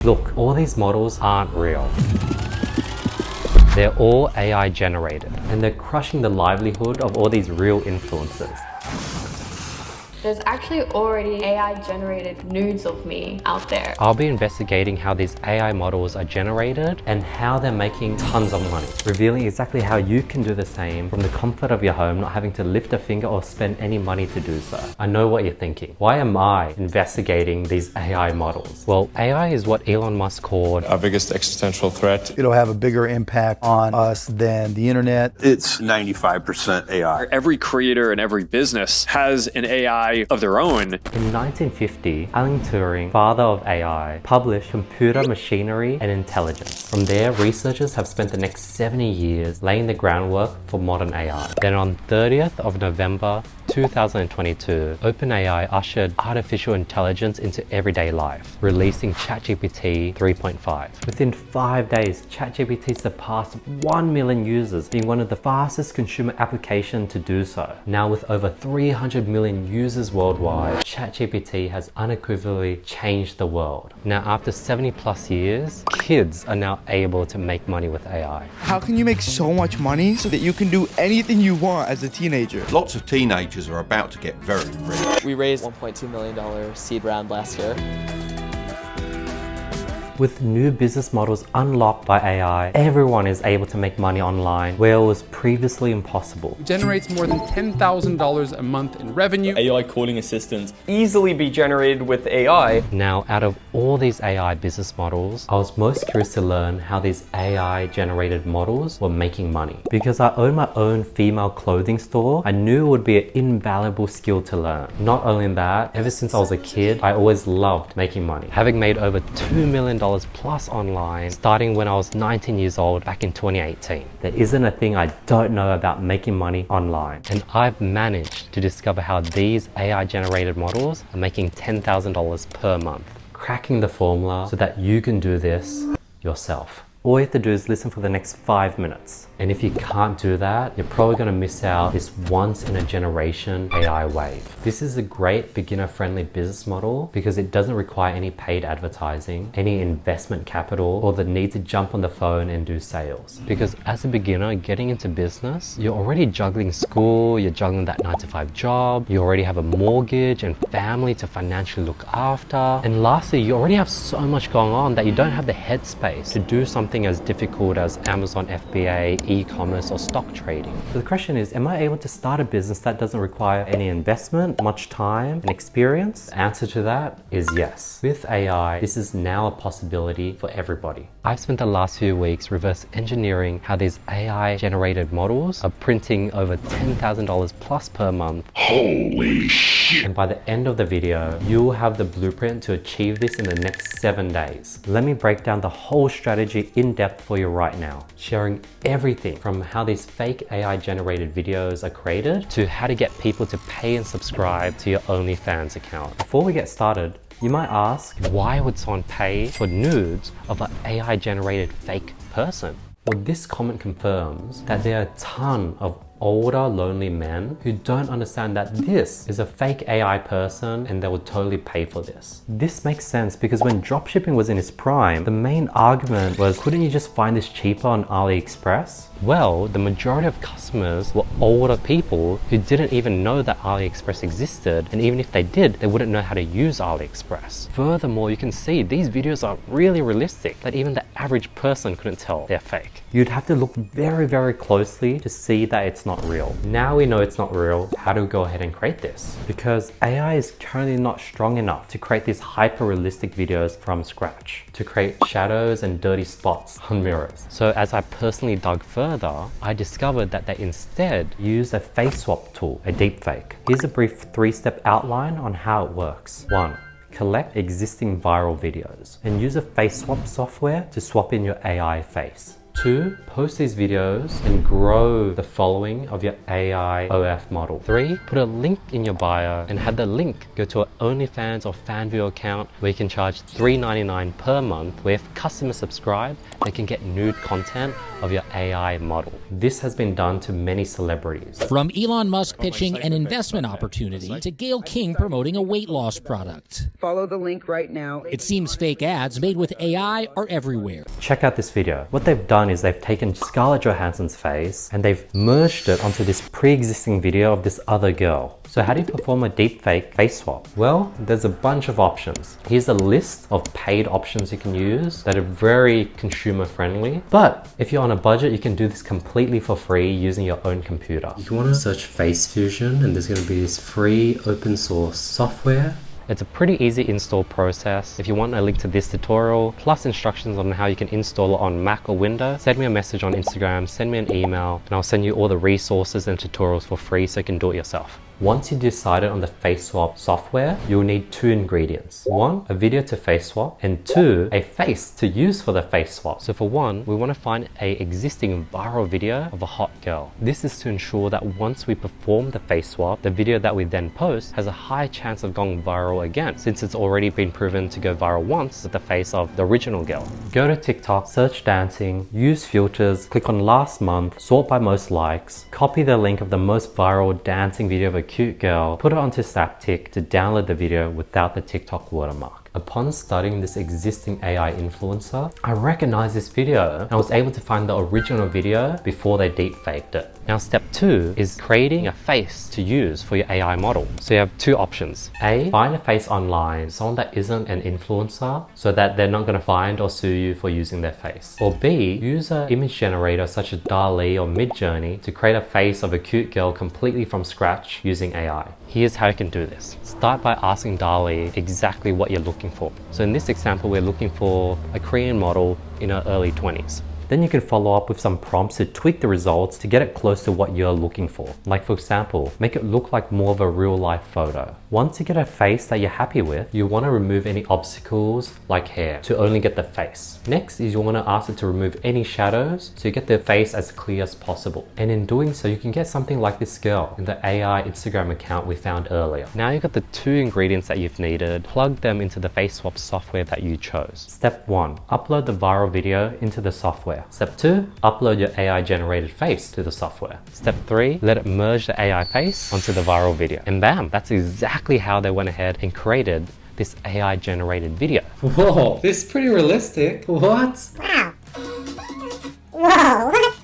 Look, all these models aren't real. They're all AI generated, and they're crushing the livelihood of all these real influencers. There's actually already AI-generated nudes of me out there. I'll be investigating how these AI models are generated and how they're making tons of money, revealing exactly how you can do the same from the comfort of your home, not having to lift a finger or spend any money to do so. I know what you're thinking. Why am I investigating these AI models? Well, AI is what Elon Musk called our biggest existential threat. It'll have a bigger impact on us than the internet. It's 95% AI. Every creator and every business has an AI of their own. In 1950, Alan Turing, father of AI, published Computer Machinery and Intelligence. From there, researchers have spent the next 70 years laying the groundwork for modern AI. Then on 30th of November 2022, OpenAI ushered artificial intelligence into everyday life, releasing ChatGPT 3.5. Within 5 days, ChatGPT surpassed 1 million users, being one of the fastest consumer applications to do so. Now with over 300 million users worldwide, ChatGPT has unequivocally changed the world. Now after 70 plus years, kids are now able to make money with AI. How can you make so much money so that you can do anything you want as a teenager? Lots of teenagers are about to get very rich. We raised $1.2 million seed round last year. With new business models unlocked by AI, everyone is able to make money online where it was previously impossible. It generates more than $10,000 a month in revenue. AI calling assistants easily be generated with AI. Now, out of all these AI business models, I was most curious to learn how these AI generated models were making money. Because I own my own female clothing store, I knew it would be an invaluable skill to learn. Not only that, ever since I was a kid, I always loved making money, having made over $2 million plus online, starting when I was 19 years old back in 2018. There isn't a thing I don't know about making money online. And I've managed to discover how these AI generated models are making $10,000 per month. Cracking the formula so that you can do this yourself. All you have to do is listen for the next 5 minutes. And if you can't do that, you're probably going to miss out this once in a generation AI wave. This is a great beginner friendly business model because it doesn't require any paid advertising, any investment capital, or the need to jump on the phone and do sales. Because as a beginner getting into business, you're already juggling school, you're juggling that 9-to-5 job, you already have a mortgage and family to financially look after. And lastly, you already have so much going on that you don't have the headspace to do something as difficult as Amazon FBA, e-commerce, or stock trading. So the question is, am I able to start a business that doesn't require any investment, much time, and experience? The answer to that is yes. With AI, this is now a possibility for everybody. I've spent the last few weeks reverse engineering how these AI generated models are printing over $10,000 plus per month. Holy shit! And by the end of the video, you will have the blueprint to achieve this in the next 7 days. Let me break down the whole strategy in depth for you right now, sharing everything from how these fake AI generated videos are created to how to get people to pay and subscribe to your OnlyFans account. Before we get started, you might ask, why would someone pay for nudes of an AI generated fake person? Well, this comment confirms that there are a ton of older, lonely men who don't understand that this is a fake AI person and they would totally pay for this. This makes sense because when dropshipping was in its prime, the main argument was, couldn't you just find this cheaper on AliExpress? Well, the majority of customers were older people who didn't even know that AliExpress existed, and even if they did, they wouldn't know how to use AliExpress. Furthermore, you can see these videos are really realistic that even the average person couldn't tell they're fake. You'd have to look very, very closely to see that it's not real. Now we know it's not real, how do we go ahead and create this? Because AI is currently not strong enough to create these hyper-realistic videos from scratch, to create shadows and dirty spots on mirrors. So as I personally dug further, I discovered that they instead use a face swap tool, a deepfake. Here's a brief 3-step outline on how it works. 1. Collect existing viral videos and use a face swap software to swap in your AI face. 2, post these videos and grow the following of your AI OF model. 3, put a link in your bio and have the link go to an OnlyFans or FanView account where you can charge $3.99 per month, where if customers subscribe, they can get nude content of your AI model. This has been done to many celebrities. From Elon Musk pitching an investment opportunity to Gayle King promoting a weight loss product. Follow the link right now. It seems fake ads made with AI are everywhere. Check out this video. What they've done is they've taken Scarlett Johansson's face and they've merged it onto this pre-existing video of this other girl. So how do you perform a deepfake face swap? Well, there's a bunch of options. Here's a list of paid options you can use that are very consumer friendly. But if you're on a budget, you can do this completely for free using your own computer. You want to search Face Fusion and there's going to be this free open source software. It's a pretty easy install process. If you want a link to this tutorial, plus instructions on how you can install it on Mac or Windows, send me a message on Instagram, send me an email, and I'll send you all the resources and tutorials for free so you can do it yourself. Once you decided on the face swap software, you'll need 2 ingredients. 1, a video to face swap, and 2, a face to use for the face swap. So for 1, we want to find an existing viral video of a hot girl. This is to ensure that once we perform the face swap, the video that we then post has a high chance of going viral again, since it's already been proven to go viral once with the face of the original girl. Go to TikTok, search dancing, use filters, click on last month, sort by most likes, copy the link of the most viral dancing video of a cute girl, put it onto Snaptik to download the video without the TikTok watermark. Upon studying this existing AI influencer, I recognized this video and I was able to find the original video before they deepfaked it. Now step 2 is creating a face to use for your AI model. So you have 2 options. A, find a face online, someone that isn't an influencer, so that they're not going to find or sue you for using their face. Or B, use an image generator such as DALL-E or Midjourney to create a face of a cute girl completely from scratch using AI. Here's how you can do this. Start by asking DALL-E exactly what you're looking for. So in this example, we're looking for a Korean model in her early 20s. Then you can follow up with some prompts to tweak the results to get it close to what you're looking for. Like for example, make it look like more of a real life photo. Once you get a face that you're happy with, you want to remove any obstacles like hair to only get the face. Next is you want to ask it to remove any shadows so you get the face as clear as possible. And in doing so, you can get something like this girl in the AI Instagram account we found earlier. Now you've got the 2 ingredients that you've needed, plug them into the face swap software that you chose. Step 1, upload the viral video into the software. Step 2, upload your AI generated face to the software. Step 3, let it merge the AI face onto the viral video. And bam, that's exactly how they went ahead and created this AI generated video. Whoa, this is pretty realistic. What? Wow. Whoa, what?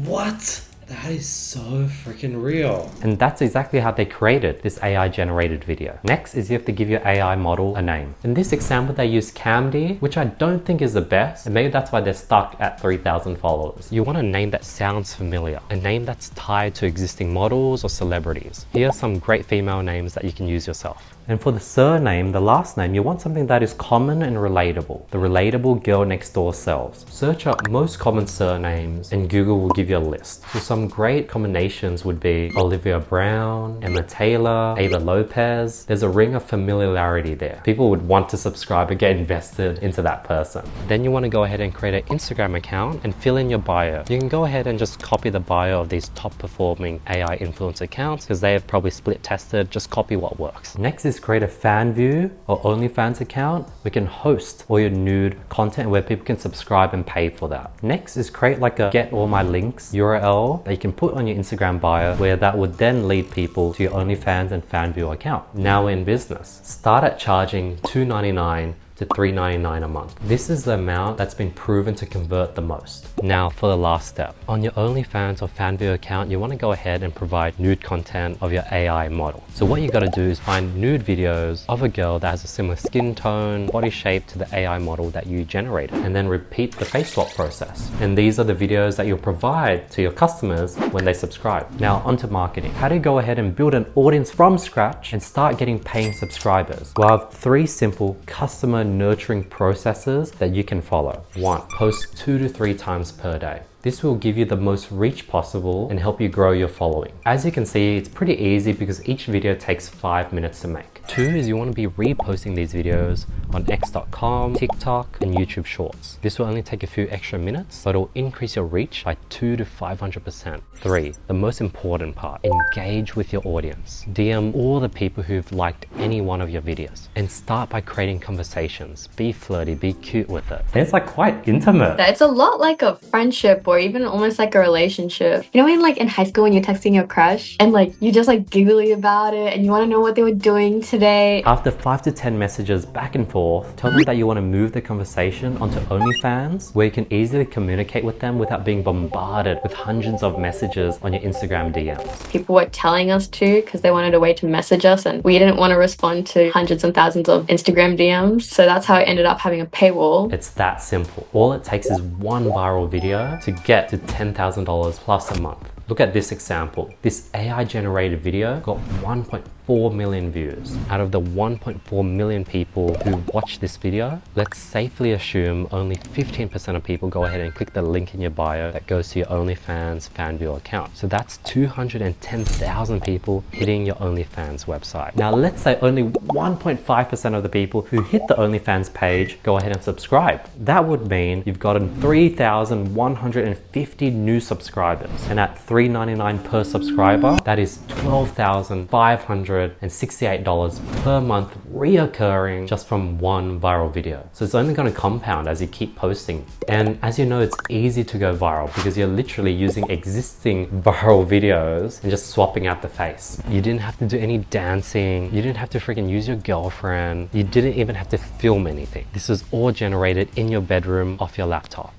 What? That is so freaking real. And that's exactly how they created this AI generated video. Next is you have to give your AI model a name. In this example, they use Camdy, which I don't think is the best, and maybe that's why they're stuck at 3,000 followers. You want a name that sounds familiar, a name that's tied to existing models or celebrities. Here are some great female names that you can use yourself. And for the surname, the last name, you want something that is common and relatable. The relatable girl next door sells. Search up most common surnames and Google will give you a list. So some great combinations would be Olivia Brown, Emma Taylor, Ava Lopez. There's a ring of familiarity there. People would want to subscribe and get invested into that person. Then you want to go ahead and create an Instagram account and fill in your bio. You can go ahead and just copy the bio of these top performing AI influencer accounts because they have probably split tested. Just copy what works. Next is create a FanView or OnlyFans account. We can host all your nude content where people can subscribe and pay for that. Next is create like a get all my links URL that you can put on your Instagram bio, where that would then lead people to your OnlyFans and FanView account. Now we're in business. Start at charging $2.99 to $3.99 a month. This is the amount that's been proven to convert the most. Now for the last step. On your OnlyFans or FanView account, you want to go ahead and provide nude content of your AI model. So what you got to do is find nude videos of a girl that has a similar skin tone, body shape to the AI model that you generated, and then repeat the face swap process. And these are the videos that you'll provide to your customers when they subscribe. Now onto marketing. How do you go ahead and build an audience from scratch and start getting paying subscribers? Well, I have 3 simple customer nurturing processes that you can follow. 1, post 2 to 3 times per day. This will give you the most reach possible and help you grow your following. As you can see, it's pretty easy because each video takes 5 minutes to make. 2 is you want to be reposting these videos on x.com, TikTok, and YouTube Shorts. This will only take a few extra minutes, but it will increase your reach by 200 to 500%. 3, the most important part, engage with your audience. DM all the people who've liked any one of your videos and start by creating conversations. Be flirty, be cute with it. And it's like quite intimate. It's a lot like a friendship or even almost like a relationship. You know when like in high school when you're texting your crush and like you just like giggly about it and you want to know what they were doing today? After 5 to 10 messages back and forth, tell them that you want to move the conversation onto OnlyFans, where you can easily communicate with them without being bombarded with hundreds of messages on your Instagram DMs. People were telling us to because they wanted a way to message us and we didn't want to respond to hundreds and thousands of Instagram DMs. So that's how I ended up having a paywall. It's that simple. All it takes is one viral video to get to $10,000 plus a month. Look at this example. This AI generated video got 1.4 million views. Out of the 1.4 million people who watched this video, let's safely assume only 15% of people go ahead and click the link in your bio that goes to your OnlyFans fan viewer account. So that's 210,000 people hitting your OnlyFans website. Now let's say only 1.5% of the people who hit the OnlyFans page go ahead and subscribe. That would mean you've gotten 3,150 new subscribers. And at $3.99 per subscriber, that is $12,568 per month reoccurring just from one viral video. So it's only going to compound as you keep posting. And as you know, it's easy to go viral because you're literally using existing viral videos and just swapping out the face. You didn't have to do any dancing. You didn't have to freaking use your girlfriend. You didn't even have to film anything. This was all generated in your bedroom off your laptop.